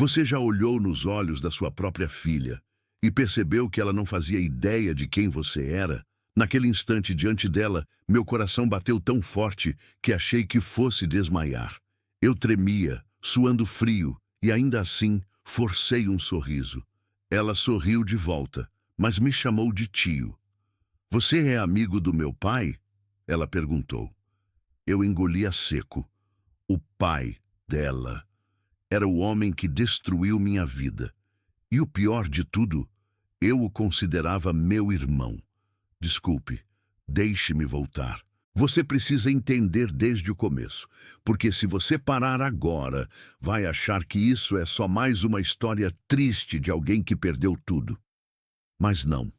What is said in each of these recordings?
Você já olhou nos olhos da sua própria filha e percebeu que ela não fazia ideia de quem você era? Naquele instante, diante dela, meu coração bateu tão forte que achei que fosse desmaiar. Eu tremia, suando frio, e ainda assim forcei um sorriso. Ela sorriu de volta, mas me chamou de tio. Você é amigo do meu pai? Ela perguntou. Eu engoli a seco. O pai dela era o homem que destruiu minha vida. E o pior de tudo, eu o considerava meu irmão. Desculpe, deixe-me voltar. Você precisa entender desde o começo, porque se você parar agora, vai achar que isso é só mais uma história triste de alguém que perdeu tudo. Mas não.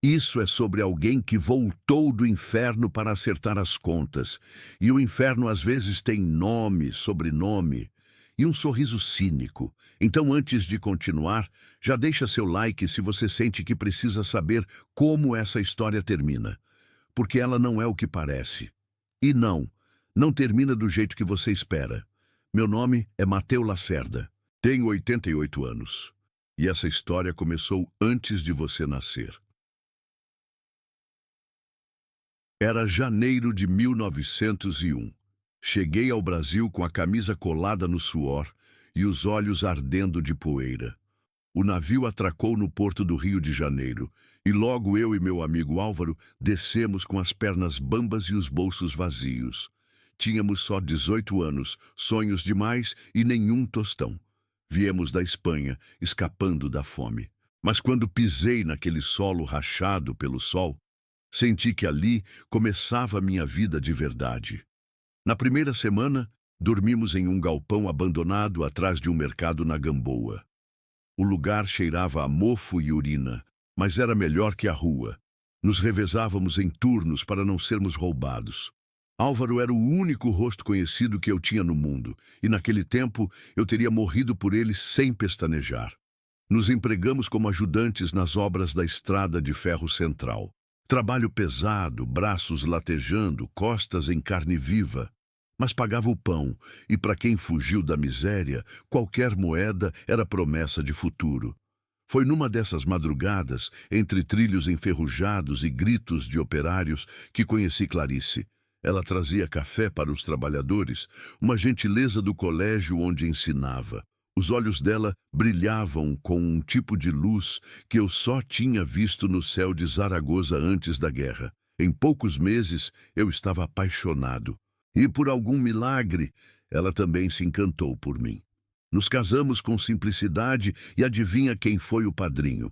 Isso é sobre alguém que voltou do inferno para acertar as contas. E o inferno às vezes tem nome, sobrenome e um sorriso cínico. Então, antes de continuar, já deixa seu like se você sente que precisa saber como essa história termina. Porque ela não é o que parece. E não termina do jeito que você espera. Meu nome é Mateu Lacerda. Tenho 88 anos. E essa história começou antes de você nascer. Era janeiro de 1901. Cheguei ao Brasil com a camisa colada no suor e os olhos ardendo de poeira. O navio atracou no porto do Rio de Janeiro e logo eu e meu amigo Álvaro descemos com as pernas bambas e os bolsos vazios. Tínhamos só 18 anos, sonhos demais e nenhum tostão. Viemos da Espanha, escapando da fome. Mas quando pisei naquele solo rachado pelo sol, senti que ali começava a minha vida de verdade. Na primeira semana, dormimos em um galpão abandonado atrás de um mercado na Gamboa. O lugar cheirava a mofo e urina, mas era melhor que a rua. Nos revezávamos em turnos para não sermos roubados. Álvaro era o único rosto conhecido que eu tinha no mundo, e naquele tempo eu teria morrido por ele sem pestanejar. Nos empregamos como ajudantes nas obras da estrada de ferro central. Trabalho pesado, braços latejando, costas em carne viva. Mas pagava o pão, e para quem fugiu da miséria, qualquer moeda era promessa de futuro. Foi numa dessas madrugadas, entre trilhos enferrujados e gritos de operários, que conheci Clarice. Ela trazia café para os trabalhadores, uma gentileza do colégio onde ensinava. Os olhos dela brilhavam com um tipo de luz que eu só tinha visto no céu de Zaragoza antes da guerra. Em poucos meses, eu estava apaixonado. E por algum milagre, ela também se encantou por mim. Nos casamos com simplicidade e adivinha quem foi o padrinho?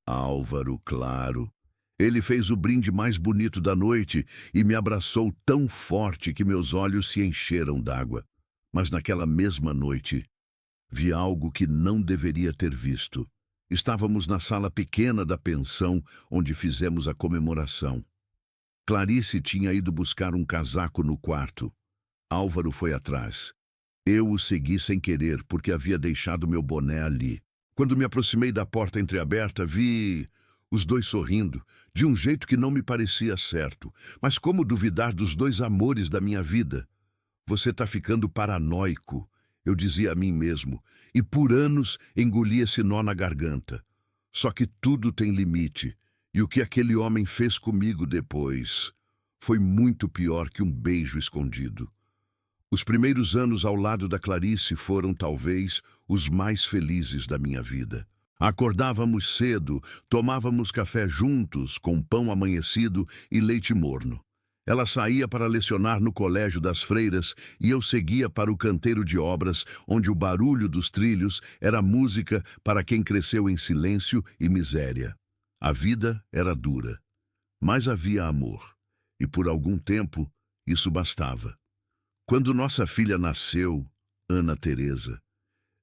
Álvaro, claro. Ele fez o brinde mais bonito da noite e me abraçou tão forte que meus olhos se encheram d'água. Mas naquela mesma noite, vi algo que não deveria ter visto. Estávamos na sala pequena da pensão onde fizemos a comemoração. Clarice tinha ido buscar um casaco no quarto. Álvaro foi atrás. Eu o segui sem querer, porque havia deixado meu boné ali. Quando me aproximei da porta entreaberta, vi os dois sorrindo, de um jeito que não me parecia certo. Mas como duvidar dos dois amores da minha vida? Você tá ficando paranoico, eu dizia a mim mesmo, e por anos engoli esse nó na garganta. Só que tudo tem limite. E o que aquele homem fez comigo depois foi muito pior que um beijo escondido. Os primeiros anos ao lado da Clarice foram, talvez, os mais felizes da minha vida. Acordávamos cedo, tomávamos café juntos, com pão amanhecido e leite morno. Ela saía para lecionar no colégio das freiras e eu seguia para o canteiro de obras, onde o barulho dos trilhos era música para quem cresceu em silêncio e miséria. A vida era dura, mas havia amor, e por algum tempo isso bastava. Quando nossa filha nasceu, Ana Teresa,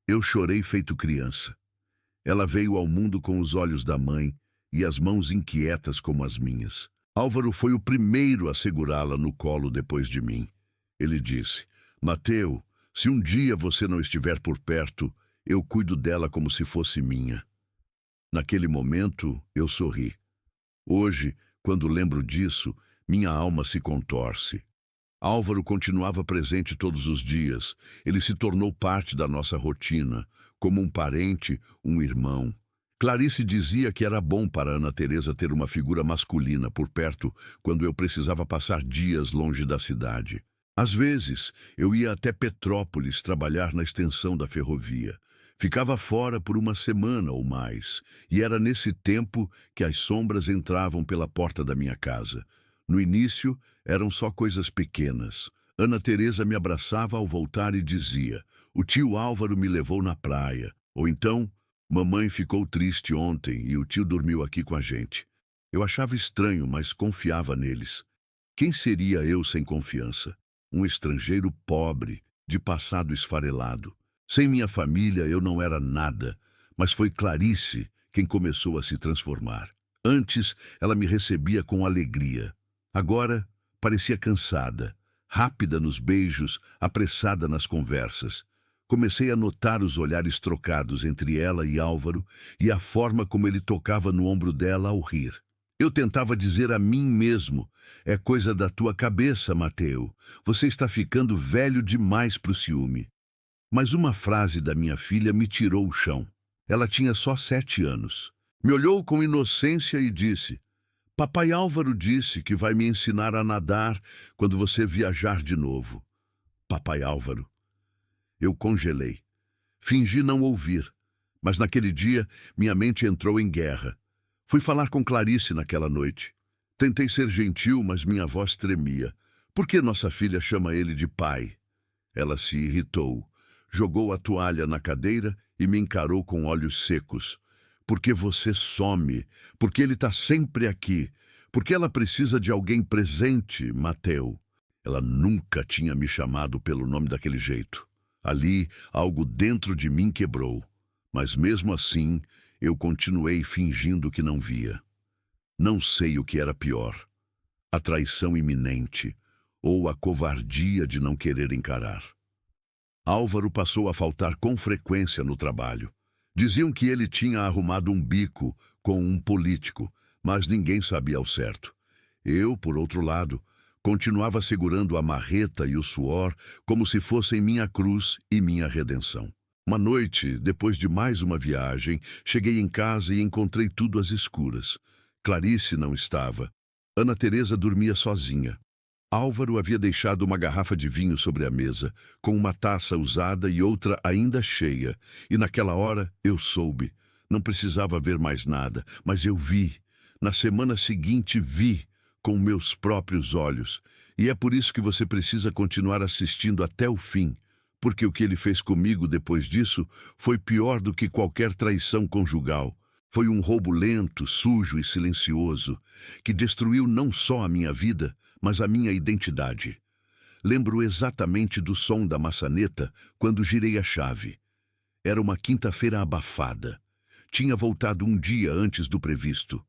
eu chorei feito criança. Ela veio ao mundo com os olhos da mãe e as mãos inquietas como as minhas. Álvaro foi o primeiro a segurá-la no colo depois de mim. Ele disse, Mateu, se um dia você não estiver por perto, eu cuido dela como se fosse minha. Naquele momento, eu sorri. Hoje, quando lembro disso, minha alma se contorce. Álvaro continuava presente todos os dias. Ele se tornou parte da nossa rotina, como um parente, um irmão. Clarice dizia que era bom para Ana Teresa ter uma figura masculina por perto quando eu precisava passar dias longe da cidade. Às vezes, eu ia até Petrópolis trabalhar na extensão da ferrovia. Ficava fora por uma semana ou mais, e era nesse tempo que as sombras entravam pela porta da minha casa. No início, eram só coisas pequenas. Ana Teresa me abraçava ao voltar e dizia: "O tio Álvaro me levou na praia." Ou então: "Mamãe ficou triste ontem e o tio dormiu aqui com a gente." Eu achava estranho, mas confiava neles. Quem seria eu sem confiança? Um estrangeiro pobre, de passado esfarelado. Sem minha família eu não era nada, mas foi Clarice quem começou a se transformar. Antes, ela me recebia com alegria. Agora, parecia cansada, rápida nos beijos, apressada nas conversas. Comecei a notar os olhares trocados entre ela e Álvaro e a forma como ele tocava no ombro dela ao rir. Eu tentava dizer a mim mesmo: "É coisa da tua cabeça, Mateu. Você está ficando velho demais para o ciúme." Mas uma frase da minha filha me tirou o chão. Ela tinha só 7 anos. Me olhou com inocência e disse: "Papai Álvaro disse que vai me ensinar a nadar quando você viajar de novo." Papai Álvaro. Eu congelei. Fingi não ouvir, mas naquele dia minha mente entrou em guerra. Fui falar com Clarice naquela noite. Tentei ser gentil, mas minha voz tremia. "Por que nossa filha chama ele de pai?" Ela se irritou, jogou a toalha na cadeira e me encarou com olhos secos. "Porque você some, porque ele está sempre aqui, porque ela precisa de alguém presente, Mateu." Ela nunca tinha me chamado pelo nome daquele jeito. Ali, algo dentro de mim quebrou. Mas mesmo assim, eu continuei fingindo que não via. Não sei o que era pior: a traição iminente ou a covardia de não querer encarar. Álvaro passou a faltar com frequência no trabalho. Diziam que ele tinha arrumado um bico com um político, mas ninguém sabia ao certo. Eu, por outro lado, continuava segurando a marreta e o suor como se fossem minha cruz e minha redenção. Uma noite, depois de mais uma viagem, cheguei em casa e encontrei tudo às escuras. Clarice não estava. Ana Teresa dormia sozinha. Álvaro havia deixado uma garrafa de vinho sobre a mesa, com uma taça usada e outra ainda cheia, e naquela hora eu soube. Não precisava ver mais nada, mas eu vi. Na semana seguinte vi, com meus próprios olhos. E é por isso que você precisa continuar assistindo até o fim, porque o que ele fez comigo depois disso foi pior do que qualquer traição conjugal. Foi um roubo lento, sujo e silencioso, que destruiu não só a minha vida, mas a minha identidade. Lembro exatamente do som da maçaneta quando girei a chave. Era uma quinta-feira abafada. Tinha voltado um dia antes do previsto.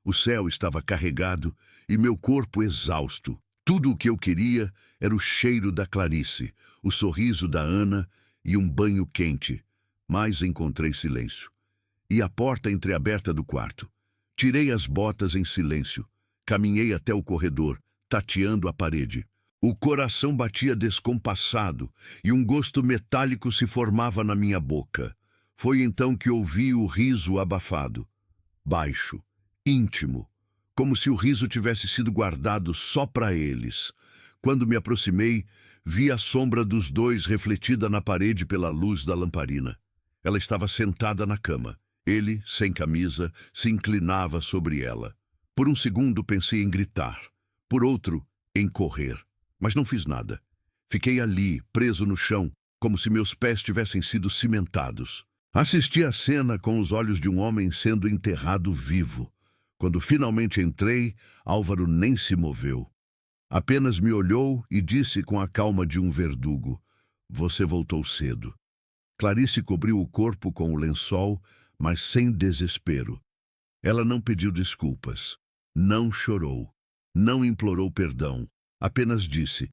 O céu estava carregado e meu corpo exausto. Tudo o que eu queria era o cheiro da Clarice, o sorriso da Ana e um banho quente. Mas encontrei silêncio. E a porta entreaberta do quarto. Tirei as botas em silêncio. Caminhei até o corredor, tateando a parede. O coração batia descompassado e um gosto metálico se formava na minha boca. Foi então que ouvi o riso abafado. Baixo, íntimo, como se o riso tivesse sido guardado só para eles. Quando me aproximei, vi a sombra dos dois refletida na parede pela luz da lamparina. Ela estava sentada na cama. Ele, sem camisa, se inclinava sobre ela. Por um segundo pensei em gritar. Por outro, em correr. Mas não fiz nada. Fiquei ali, preso no chão, como se meus pés tivessem sido cimentados. Assisti a cena com os olhos de um homem sendo enterrado vivo. Quando finalmente entrei, Álvaro nem se moveu. Apenas me olhou e disse com a calma de um verdugo: "Você voltou cedo." Clarice cobriu o corpo com o lençol, mas sem desespero. Ela não pediu desculpas, não chorou, não implorou perdão, apenas disse: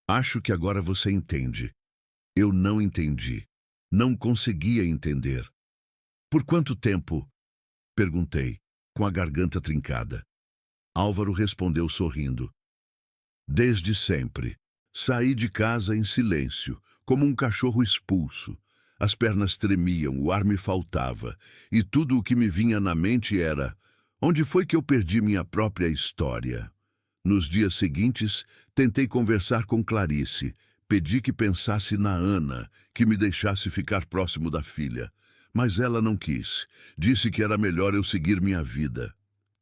"Acho que agora você entende." Eu não entendi, não conseguia entender. "Por quanto tempo?" perguntei, com a garganta trincada. Álvaro respondeu sorrindo: "Desde sempre." Saí de casa em silêncio, como um cachorro expulso. As pernas tremiam, o ar me faltava, e tudo o que me vinha na mente era: onde foi que eu perdi minha própria história? Nos dias seguintes, tentei conversar com Clarice. Pedi que pensasse na Ana, que me deixasse ficar próximo da filha. Mas ela não quis. Disse que era melhor eu seguir minha vida.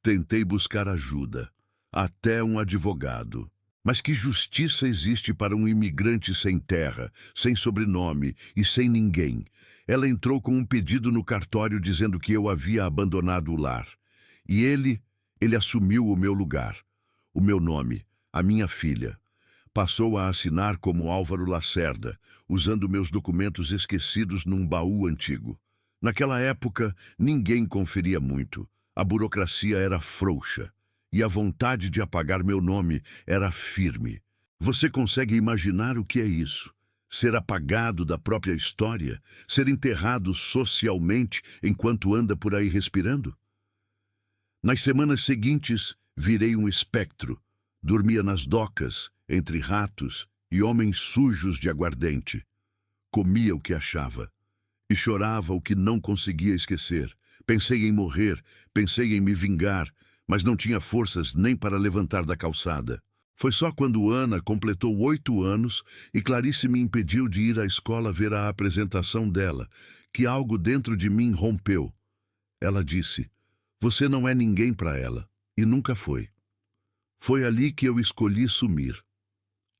Tentei buscar ajuda, até um advogado. Mas que justiça existe para um imigrante sem terra, sem sobrenome e sem ninguém? Ela entrou com um pedido no cartório dizendo que eu havia abandonado o lar. E ele assumiu o meu lugar, o meu nome, a minha filha. Passou a assinar como Álvaro Lacerda, usando meus documentos esquecidos num baú antigo. Naquela época, ninguém conferia muito. A burocracia era frouxa. E a vontade de apagar meu nome era firme. Você consegue imaginar o que é isso? Ser apagado da própria história? Ser enterrado socialmente enquanto anda por aí respirando? Nas semanas seguintes, virei um espectro. Dormia nas docas, entre ratos e homens sujos de aguardente. Comia o que achava e chorava o que não conseguia esquecer. Pensei em morrer, pensei em me vingar, mas não tinha forças nem para levantar da calçada. Foi só quando Ana completou 8 anos e Clarice me impediu de ir à escola ver a apresentação dela, que algo dentro de mim rompeu. Ela disse: "Você não é ninguém para ela", e nunca foi. Foi ali que eu escolhi sumir.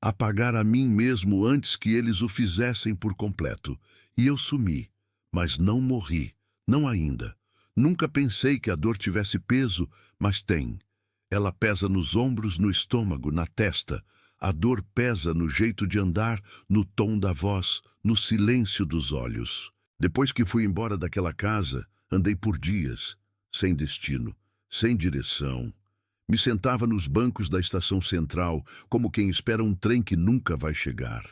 Apagar a mim mesmo antes que eles o fizessem por completo. E eu sumi, mas não morri, não ainda. Nunca pensei que a dor tivesse peso, mas tem. Ela pesa nos ombros, no estômago, na testa. A dor pesa no jeito de andar, no tom da voz, no silêncio dos olhos. Depois que fui embora daquela casa, andei por dias, sem destino, sem direção. Me sentava nos bancos da estação central, como quem espera um trem que nunca vai chegar.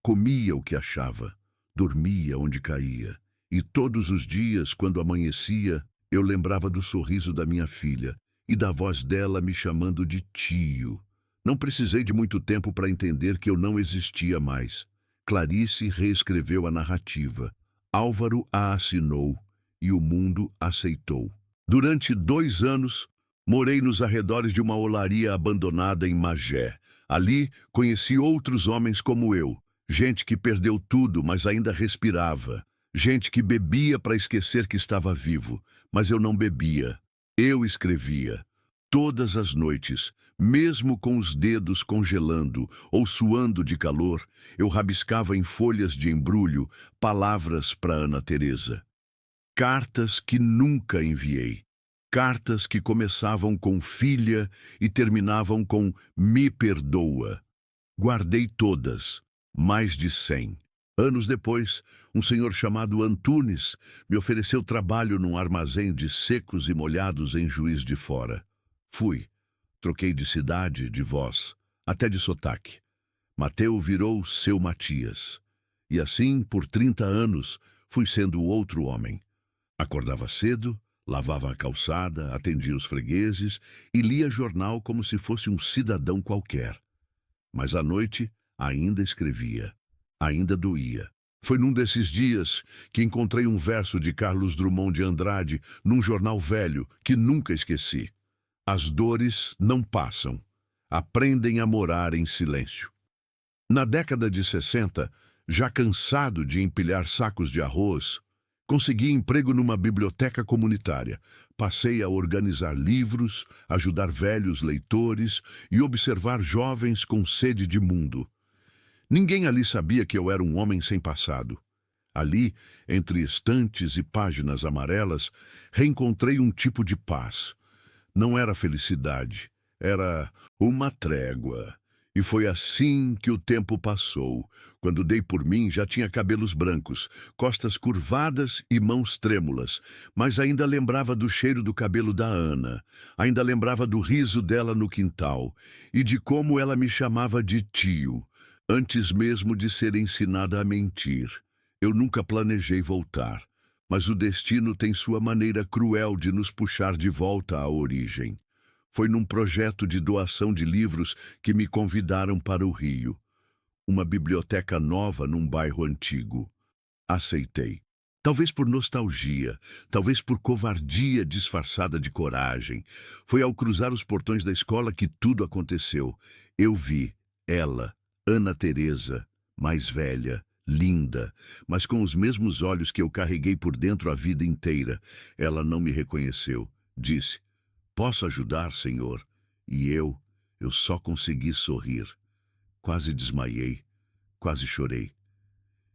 Comia o que achava, dormia onde caía. E todos os dias, quando amanhecia, eu lembrava do sorriso da minha filha e da voz dela me chamando de tio. Não precisei de muito tempo para entender que eu não existia mais. Clarice reescreveu a narrativa. Álvaro a assinou e o mundo aceitou. Durante 2 anos, morei nos arredores de uma olaria abandonada em Magé. Ali, conheci outros homens como eu. Gente que perdeu tudo, mas ainda respirava. Gente que bebia para esquecer que estava vivo, mas eu não bebia. Eu escrevia. Todas as noites, mesmo com os dedos congelando ou suando de calor, eu rabiscava em folhas de embrulho palavras para Ana Teresa. Cartas que nunca enviei. Cartas que começavam com filha e terminavam com me perdoa. Guardei todas, mais de 100. Anos depois, um senhor chamado Antunes me ofereceu trabalho num armazém de secos e molhados em Juiz de Fora. Fui. Troquei de cidade, de voz, até de sotaque. Mateu virou seu Matias. E assim, por 30 anos, fui sendo outro homem. Acordava cedo, lavava a calçada, atendia os fregueses e lia jornal como se fosse um cidadão qualquer. Mas à noite ainda escrevia. Ainda doía. Foi num desses dias que encontrei um verso de Carlos Drummond de Andrade num jornal velho que nunca esqueci. As dores não passam. Aprendem a morar em silêncio. Na década de 60, já cansado de empilhar sacos de arroz, consegui emprego numa biblioteca comunitária. Passei a organizar livros, ajudar velhos leitores e observar jovens com sede de mundo. Ninguém ali sabia que eu era um homem sem passado. Ali, entre estantes e páginas amarelas, reencontrei um tipo de paz. Não era felicidade, era uma trégua. E foi assim que o tempo passou. Quando dei por mim, já tinha cabelos brancos, costas curvadas e mãos trêmulas, mas ainda lembrava do cheiro do cabelo da Ana, ainda lembrava do riso dela no quintal e de como ela me chamava de tio. Antes mesmo de ser ensinada a mentir. Eu nunca planejei voltar, mas o destino tem sua maneira cruel de nos puxar de volta à origem. Foi num projeto de doação de livros que me convidaram para o Rio. uma biblioteca nova num bairro antigo. Aceitei. Talvez por nostalgia, talvez por covardia disfarçada de coragem. Foi ao cruzar os portões da escola que tudo aconteceu. Eu vi ela, Ana Teresa, mais velha, linda, mas com os mesmos olhos que eu carreguei por dentro a vida inteira. Ela não me reconheceu. Disse: "Posso ajudar, senhor?" E eu só consegui sorrir. Quase desmaiei, quase chorei.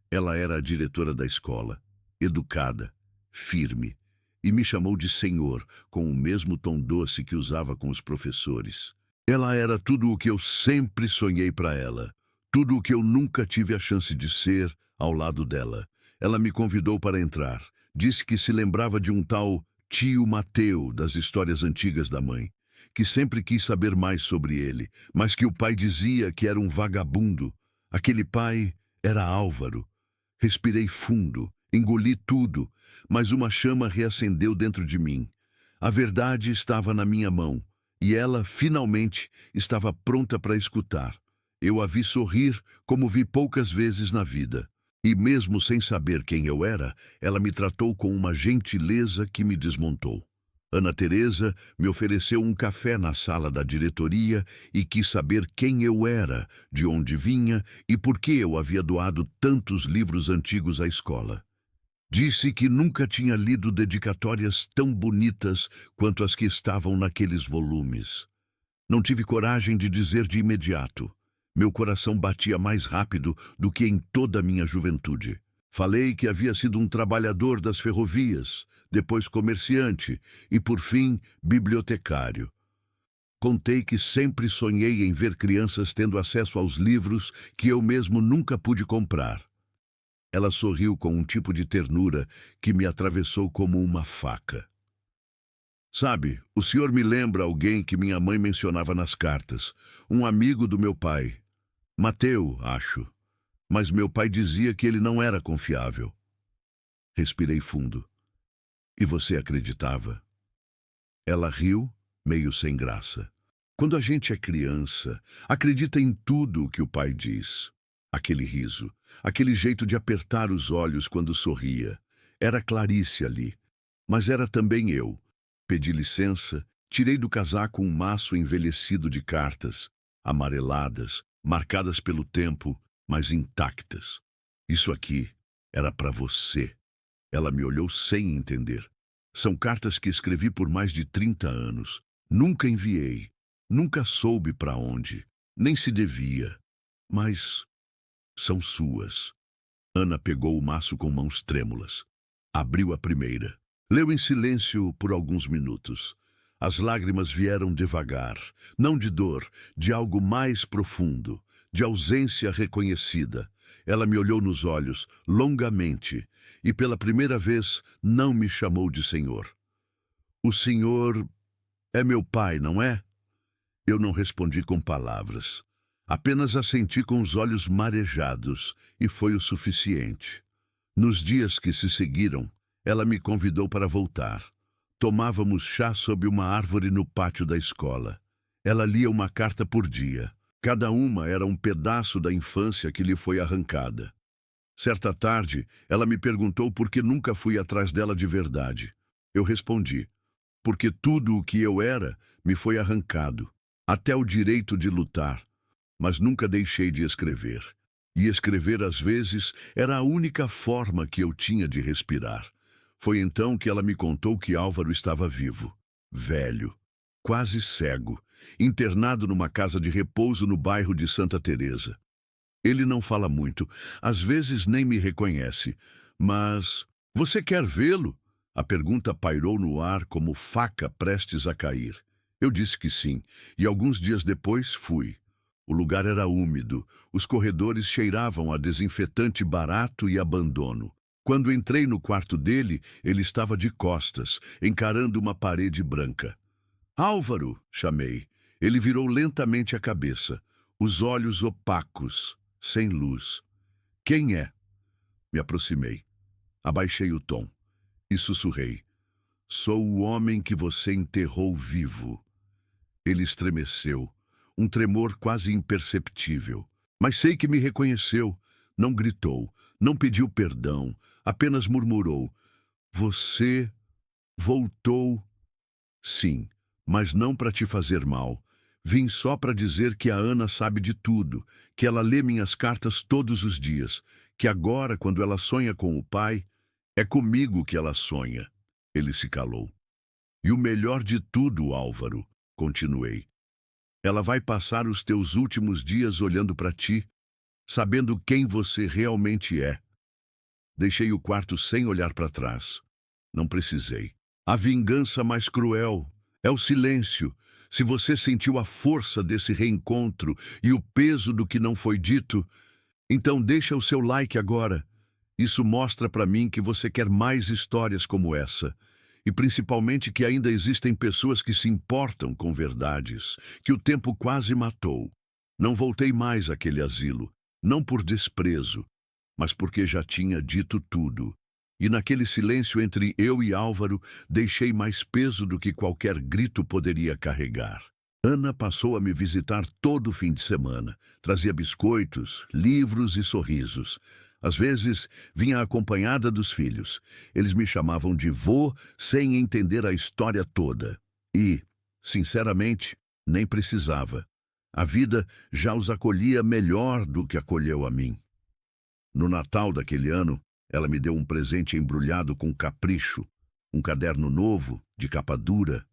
Ela era a diretora da escola, educada, firme, e me chamou de senhor, com o mesmo tom doce que usava com os professores. Ela era tudo o que eu sempre sonhei para ela, tudo o que eu nunca tive a chance de ser ao lado dela. Ela me convidou para entrar, disse que se lembrava de um tal tio Mateu das histórias antigas da mãe, que sempre quis saber mais sobre ele, mas que o pai dizia que era um vagabundo. Aquele pai era Álvaro. Respirei fundo, engoli tudo, mas uma chama reacendeu dentro de mim. A verdade estava na minha mão, e ela, finalmente, estava pronta para escutar. Eu a vi sorrir como vi poucas vezes na vida. E mesmo sem saber quem eu era, ela me tratou com uma gentileza que me desmontou. Ana Teresa me ofereceu um café na sala da diretoria e quis saber quem eu era, de onde vinha e por que eu havia doado tantos livros antigos à escola. Disse que nunca tinha lido dedicatórias tão bonitas quanto as que estavam naqueles volumes. Não tive coragem de dizer de imediato. Meu coração batia mais rápido do que em toda a minha juventude. Falei que havia sido um trabalhador das ferrovias, depois comerciante e, por fim, bibliotecário. Contei que sempre sonhei em ver crianças tendo acesso aos livros que eu mesmo nunca pude comprar. Ela sorriu com um tipo de ternura que me atravessou como uma faca. Sabe, o senhor me lembra alguém que minha mãe mencionava nas cartas, um amigo do meu pai. Mateu, acho. Mas meu pai dizia que ele não era confiável. Respirei fundo. E você acreditava? Ela riu, meio sem graça. Quando a gente é criança, acredita em tudo o que o pai diz. Aquele riso, aquele jeito de apertar os olhos quando sorria. Era Clarice ali, mas era também eu. Pedi licença, tirei do casaco um maço envelhecido de cartas, amareladas, marcadas pelo tempo, mas intactas. Isso aqui era para você. Ela me olhou sem entender. São cartas que escrevi por mais de 30 anos. Nunca enviei. Nunca soube para onde. Nem se devia. Mas são suas. Ana pegou o maço com mãos trêmulas. Abriu a primeira. Leu em silêncio por alguns minutos. As lágrimas vieram devagar. Não de dor, de algo mais profundo. De ausência reconhecida. Ela me olhou nos olhos, longamente, e pela primeira vez não me chamou de senhor. O senhor é meu pai, não é? Eu não respondi com palavras. Apenas assenti com os olhos marejados, e foi o suficiente. Nos dias que se seguiram, ela me convidou para voltar. Tomávamos chá sob uma árvore no pátio da escola. Ela lia uma carta por dia. Cada uma era um pedaço da infância que lhe foi arrancada. Certa tarde, ela me perguntou por que nunca fui atrás dela de verdade. Eu respondi: porque tudo o que eu era me foi arrancado, até o direito de lutar, mas nunca deixei de escrever. E escrever, às vezes, era a única forma que eu tinha de respirar. Foi então que ela me contou que Álvaro estava vivo, velho, quase cego, internado numa casa de repouso no bairro de Santa Teresa. Ele não fala muito, às vezes nem me reconhece, mas... Você quer vê-lo? A pergunta pairou no ar como faca prestes a cair. Eu disse que sim, e alguns dias depois fui. O lugar era úmido, os corredores cheiravam a desinfetante barato e abandono. Quando entrei no quarto dele, ele estava de costas, encarando uma parede branca. "Álvaro!" chamei. Ele virou lentamente a cabeça, os olhos opacos, sem luz. "Quem é?" Me aproximei. Abaixei o tom e sussurrei: "Sou o homem que você enterrou vivo." Ele estremeceu, um tremor quase imperceptível. Mas sei que me reconheceu, não gritou, não pediu perdão, apenas murmurou: Você voltou. Sim, mas não para te fazer mal. Vim só para dizer que a Ana sabe de tudo, que ela lê minhas cartas todos os dias, que agora, quando ela sonha com o pai, é comigo que ela sonha. Ele se calou. E o melhor de tudo, Álvaro, continuei, ela vai passar os teus últimos dias olhando para ti, sabendo quem você realmente é. Deixei o quarto sem olhar para trás. Não precisei. A vingança mais cruel é o silêncio. Se você sentiu a força desse reencontro e o peso do que não foi dito, então deixa o seu like agora. Isso mostra para mim que você quer mais histórias como essa. E principalmente que ainda existem pessoas que se importam com verdades, que o tempo quase matou. Não voltei mais àquele asilo, não por desprezo, mas porque já tinha dito tudo. E naquele silêncio entre eu e Álvaro, deixei mais peso do que qualquer grito poderia carregar. Ana passou a me visitar todo fim de semana. Trazia biscoitos, livros e sorrisos. Às vezes, vinha acompanhada dos filhos. Eles me chamavam de vô sem entender a história toda. E, sinceramente, nem precisava. A vida já os acolhia melhor do que acolheu a mim. No Natal daquele ano, ela me deu um presente embrulhado com capricho, um caderno novo, de capa dura.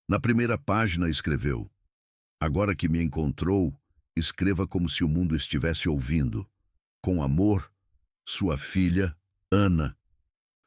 Na primeira página escreveu: Agora que me encontrou, escreva como se o mundo estivesse ouvindo. Com amor, sua filha, Ana.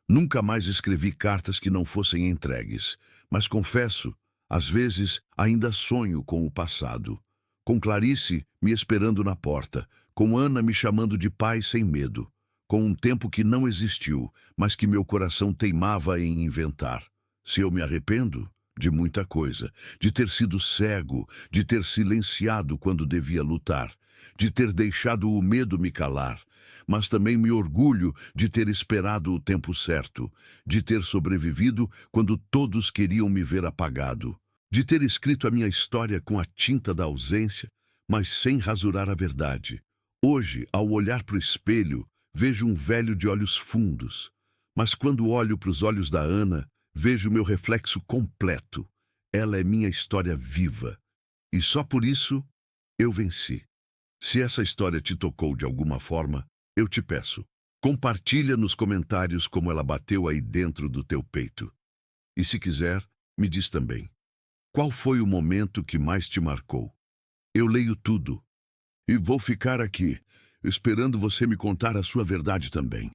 Nunca mais escrevi cartas que não fossem entregues, mas confesso, às vezes ainda sonho com o passado. Com Clarice me esperando na porta, com Ana me chamando de pai sem medo, com um tempo que não existiu, mas que meu coração teimava em inventar. Se eu me arrependo? De muita coisa, de ter sido cego, de ter silenciado quando devia lutar, de ter deixado o medo me calar, mas também me orgulho de ter esperado o tempo certo, de ter sobrevivido quando todos queriam me ver apagado, de ter escrito a minha história com a tinta da ausência, mas sem rasurar a verdade. Hoje, ao olhar para o espelho, vejo um velho de olhos fundos, mas quando olho para os olhos da Ana, vejo meu reflexo completo. Ela é minha história viva. E só por isso, eu venci. Se essa história te tocou de alguma forma, eu te peço, compartilha nos comentários como ela bateu aí dentro do teu peito. E se quiser, me diz também, qual foi o momento que mais te marcou? Eu leio tudo. E vou ficar aqui, esperando você me contar a sua verdade também.